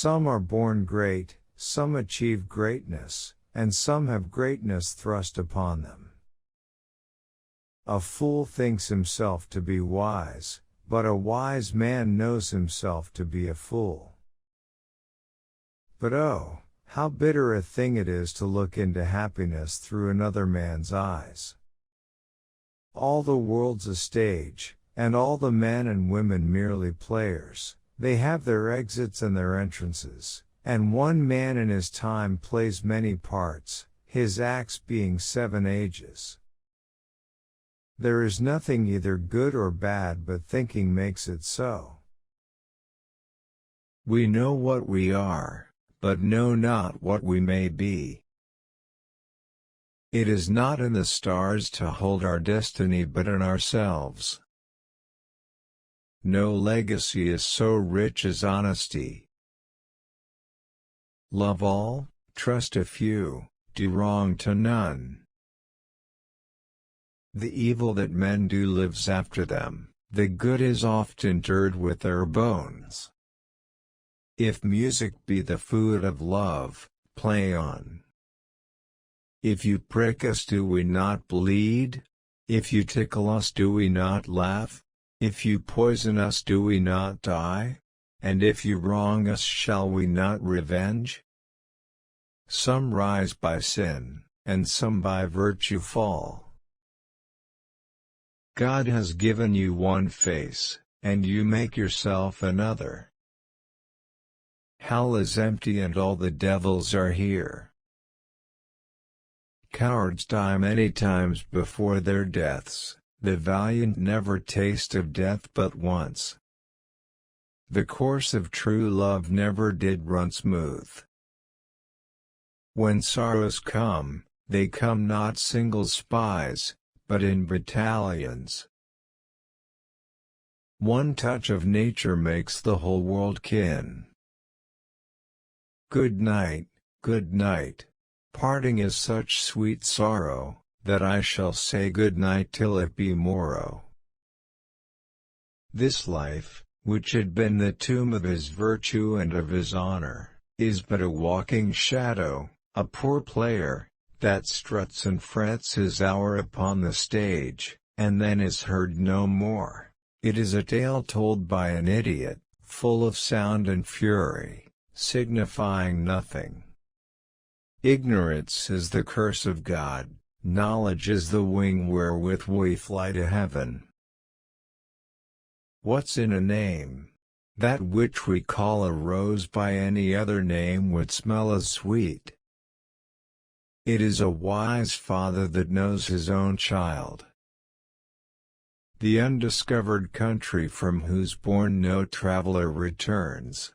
Some are born great, some achieve greatness, and some have greatness thrust upon them. A fool thinks himself to be wise, but a wise man knows himself to be a fool. But oh, how bitter a thing it is to look into happiness through another man's eyes. All the world's a stage, and all the men and women merely players. They have their exits and their entrances, and one man in his time plays many parts, his acts being 7 ages. There is nothing either good or bad, but thinking makes it so. We know what we are, but know not what we may be. It is not in the stars to hold our destiny, but in ourselves. No legacy is so rich as honesty. Love all, trust a few, do wrong to none. The evil that men do lives after them, the good is oft interred with their bones. If music be the food of love, play on. If you prick us, do we not bleed? If you tickle us, do we not laugh? If you poison us, do we not die? And if you wrong us, shall we not revenge? Some rise by sin, and some by virtue fall. God has given you one face, and you make yourself another. Hell is empty and all the devils are here. Cowards die many times before their deaths, the valiant never taste of death but once. The course of true love never did run smooth. When sorrows come, they come not single spies, but in battalions. One touch of nature makes the whole world kin. Good night, good night. Parting is such sweet sorrow, that I shall say good night till it be morrow. This life, which had been the tomb of his virtue and of his honor, is but a walking shadow, a poor player, that struts and frets his hour upon the stage, and then is heard no more. It is a tale told by an idiot, full of sound and fury, signifying nothing. Ignorance is the curse of God, knowledge is the wing wherewith we fly to heaven. What's in a name? That which we call a rose by any other name would smell as sweet. It is a wise father that knows his own child. The undiscovered country from whose bourne no traveler returns.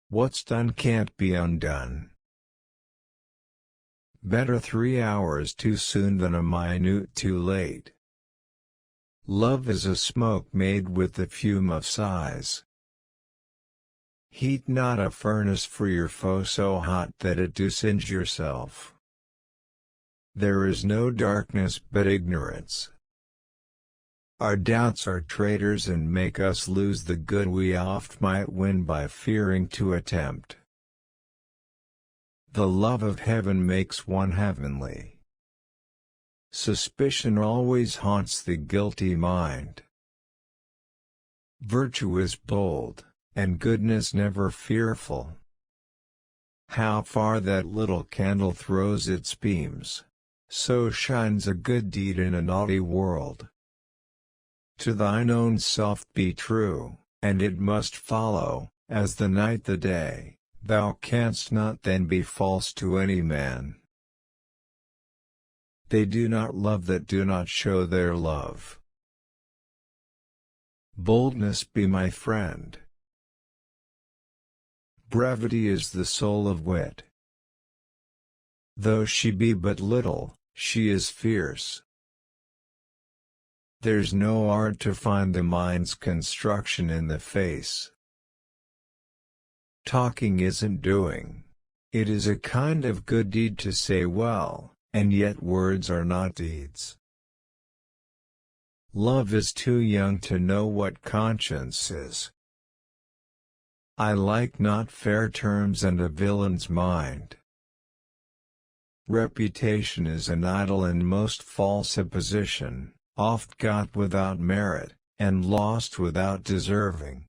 What's done can't be undone. Better 3 hours too soon than a minute too late. Love is a smoke made with the fume of sighs. Heat not a furnace for your foe so hot that it do singe yourself. There is no darkness but ignorance. Our doubts are traitors and make us lose the good we oft might win by fearing to attempt. The love of heaven makes one heavenly. Suspicion always haunts the guilty mind. Virtue is bold, and goodness never fearful. How far that little candle throws its beams, so shines a good deed in a naughty world. To thine own self be true, and it must follow, as the night the day, thou canst not then be false to any man. They do not love that do not show their love. Boldness be my friend. Brevity is the soul of wit. Though she be but little, she is fierce. There's no art to find the mind's construction in the face. Talking isn't doing. It is a kind of good deed to say well, and yet words are not deeds. Love is too young to know what conscience is. I like not fair terms and a villain's mind. Reputation is an idle and most false supposition, oft got without merit, and lost without deserving.